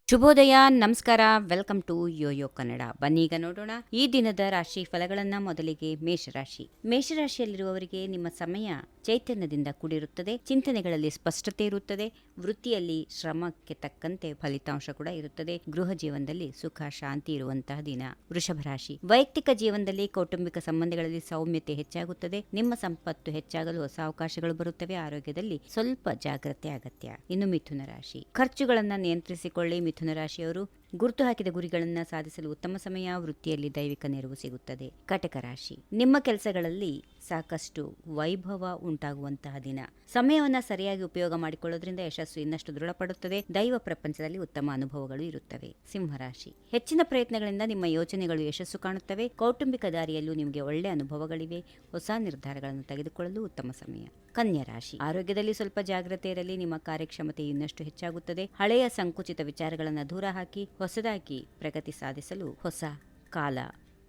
ಶುಭೋದಯ, ನಮಸ್ಕಾರ. Welcome to YoYo Kannada. ಬನ್ನೀಗ ನೋಡೋಣ ಈ ದಿನದ ರಾಶಿ ಫಲಗಳನ್ನ. ಮೊದಲಿಗೆ ಮೇಷರಾಶಿ. ಮೇಷರಾಶಿಯಲ್ಲಿರುವವರಿಗೆ ನಿಮ್ಮ ಸಮಯ ಚೈತನ್ಯದಿಂದ ಕೂಡಿರುತ್ತದೆ. ಚಿಂತನೆಗಳಲ್ಲಿ ಸ್ಪಷ್ಟತೆ ಇರುತ್ತದೆ. ವೃತ್ತಿಯಲ್ಲಿ ಶ್ರಮಕ್ಕೆ ತಕ್ಕಂತೆ ಫಲಿತಾಂಶ ಕೂಡ ಇರುತ್ತದೆ. ಗೃಹ ಜೀವನದಲ್ಲಿ ಸುಖ ಶಾಂತಿ ಇರುವಂತಹ ದಿನ. ವೃಷಭ ರಾಶಿ. ವೈಯಕ್ತಿಕ ಜೀವನದಲ್ಲಿ ಕೌಟುಂಬಿಕ ಸಂಬಂಧಗಳಲ್ಲಿ ಸೌಮ್ಯತೆ ಹೆಚ್ಚಾಗುತ್ತದೆ. ನಿಮ್ಮ ಸಂಪತ್ತು ಹೆಚ್ಚಾಗಲು ಹೊಸ ಅವಕಾಶಗಳು ಬರುತ್ತವೆ. ಆರೋಗ್ಯದಲ್ಲಿ ಸ್ವಲ್ಪ ಜಾಗ್ರತೆ ಅಗತ್ಯ. ಇನ್ನು ಮಿಥುನ ರಾಶಿ. ಖರ್ಚುಗಳನ್ನ ನಿಯಂತ್ರಿಸಿಕೊಳ್ಳಿ. ಮಿಥುನ ರಾಶಿಯವರು ಗುರುತು ಹಾಕಿದ ಗುರಿಗಳನ್ನು ಸಾಧಿಸಲು ಉತ್ತಮ ಸಮಯ. ವೃತ್ತಿಯಲ್ಲಿ ದೈವಿಕ ನೆರವು ಸಿಗುತ್ತದೆ. ಕಟಕ ರಾಶಿ. ನಿಮ್ಮ ಕೆಲಸಗಳಲ್ಲಿ ಸಾಕಷ್ಟು ವೈಭವ ಉಂಟಾಗುವಂತಹ ದಿನ. ಸಮಯವನ್ನು ಸರಿಯಾಗಿ ಉಪಯೋಗ ಮಾಡಿಕೊಳ್ಳೋದ್ರಿಂದ ಯಶಸ್ಸು ಇನ್ನಷ್ಟು ದೃಢಪಡುತ್ತದೆ. ದೈವ ಪ್ರಪಂಚದಲ್ಲಿ ಉತ್ತಮ ಅನುಭವಗಳು ಇರುತ್ತವೆ. ಸಿಂಹರಾಶಿ. ಹೆಚ್ಚಿನ ಪ್ರಯತ್ನಗಳಿಂದ ನಿಮ್ಮ ಯೋಚನೆಗಳು ಯಶಸ್ಸು ಕಾಣುತ್ತವೆ. ಕೌಟುಂಬಿಕ ದಾರಿಯಲ್ಲೂ ನಿಮಗೆ ಒಳ್ಳೆಯ ಅನುಭವಗಳಿವೆ. ಹೊಸ ನಿರ್ಧಾರಗಳನ್ನು ತೆಗೆದುಕೊಳ್ಳಲು ಉತ್ತಮ ಸಮಯ. ಕನ್ಯಾ ರಾಶಿ. ಆರೋಗ್ಯದಲ್ಲಿ ಸ್ವಲ್ಪ ಜಾಗ್ರತೆ ಇರಲಿ. ನಿಮ್ಮ ಕಾರ್ಯಕ್ಷಮತೆ ಇನ್ನಷ್ಟು ಹೆಚ್ಚಾಗುತ್ತದೆ. ಹಳೆಯ ಸಂಕುಚಿತ ವಿಚಾರಗಳನ್ನು ದೂರ ಹಾಕಿ ಹೊಸದಾಗಿ ಪ್ರಗತಿ ಸಾಧಿಸಲು ಹೊಸ ಕಾಲ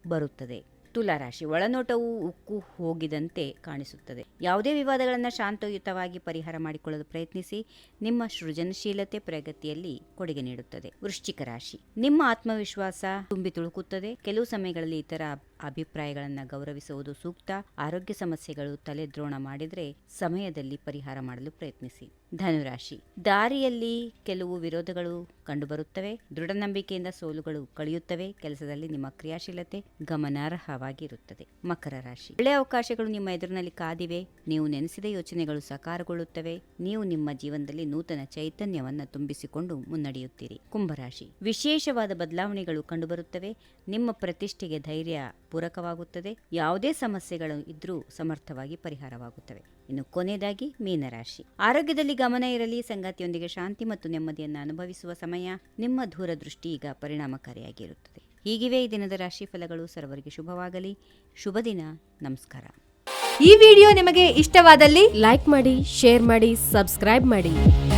ಬರುತ್ತದೆ. ತುಲಾರಾಶಿ. ಒಳನೋಟವು ಉಕ್ಕು ಹೋಗಿದಂತೆ ಕಾಣಿಸುತ್ತದೆ. ಯಾವುದೇ ವಿವಾದಗಳನ್ನು ಶಾಂತಯುತವಾಗಿ ಪರಿಹಾರ ಮಾಡಿಕೊಳ್ಳಲು ಪ್ರಯತ್ನಿಸಿ. ನಿಮ್ಮ ಸೃಜನಶೀಲತೆ ಪ್ರಗತಿಯಲ್ಲಿ ಕೊಡುಗೆ ನೀಡುತ್ತದೆ. ವೃಶ್ಚಿಕ ರಾಶಿ. ನಿಮ್ಮ ಆತ್ಮವಿಶ್ವಾಸ ತುಂಬಿ ತುಳುಕುತ್ತದೆ. ಕೆಲವು ಸಮಯಗಳಲ್ಲಿ ಇತರ ಅಭಿಪ್ರಾಯಗಳನ್ನು ಗೌರವಿಸುವುದು ಸೂಕ್ತ. ಆರೋಗ್ಯ ಸಮಸ್ಯೆಗಳು ತಲೆದ್ರೋಣ ಮಾಡಿದರೆ ಸಮಯದಲ್ಲಿ ಪರಿಹಾರ ಮಾಡಲು ಪ್ರಯತ್ನಿಸಿ. ಧನುರಾಶಿ. ದಾರಿಯಲ್ಲಿ ಕೆಲವು ವಿರೋಧಗಳು ಕಂಡುಬರುತ್ತವೆ. ದೃಢ ನಂಬಿಕೆಯಿಂದ ಸೋಲುಗಳು ಕಳೆಯುತ್ತವೆ. ಕೆಲಸದಲ್ಲಿ ನಿಮ್ಮ ಕ್ರಿಯಾಶೀಲತೆ ಗಮನಾರ್ಹವಾಗಿರುತ್ತದೆ. ಮಕರ ರಾಶಿ. ಒಳ್ಳೆಯ ಅವಕಾಶಗಳು ನಿಮ್ಮ ಎದುರಿನಲ್ಲಿ ಕಾದಿವೆ. ನೀವು ನೆನೆಸಿದ ಯೋಚನೆಗಳು ಸಾಕಾರಗೊಳ್ಳುತ್ತವೆ. ನೀವು ನಿಮ್ಮ ಜೀವನದಲ್ಲಿ ನೂತನ ಚೈತನ್ಯವನ್ನು ತುಂಬಿಸಿಕೊಂಡು ಮುನ್ನಡೆಯುತ್ತೀರಿ. ಕುಂಭರಾಶಿ. ವಿಶೇಷವಾದ ಬದಲಾವಣೆಗಳು ಕಂಡುಬರುತ್ತವೆ. ನಿಮ್ಮ ಪ್ರತಿಷ್ಠೆಗೆ ಧೈರ್ಯ ಪೂರಕವಾಗುತ್ತದೆ. ಯಾವುದೇ ಸಮಸ್ಯೆಗಳು ಇದ್ರೂ ಸಮರ್ಥವಾಗಿ ಪರಿಹಾರವಾಗುತ್ತವೆ. ಇನ್ನು ಕೊನೆಯದಾಗಿ ಮೀನರಾಶಿ. ಆರೋಗ್ಯದಲ್ಲಿ ಗಮನ ಇರಲಿ. ಸಂಗಾತಿಯೊಂದಿಗೆ ಶಾಂತಿ ಮತ್ತು ನೆಮ್ಮದಿಯನ್ನು ಅನುಭವಿಸುವ ಸಮಯ. ನಿಮ್ಮ ದೂರದೃಷ್ಟಿ ಈಗ ಪರಿಣಾಮಕಾರಿಯಾಗಿರುತ್ತದೆ. ಹೀಗಿವೆ ಈ ದಿನದ ರಾಶಿ ಫಲಗಳು. ಸರ್ವರಿಗೆ ಶುಭವಾಗಲಿ. ಶುಭ ದಿನ. ನಮಸ್ಕಾರ. ಈ ವಿಡಿಯೋ ನಿಮಗೆ ಇಷ್ಟವಾದಲ್ಲಿ ಲೈಕ್ ಮಾಡಿ, ಶೇರ್ ಮಾಡಿ, ಸಬ್ಸ್ಕ್ರೈಬ್ ಮಾಡಿ.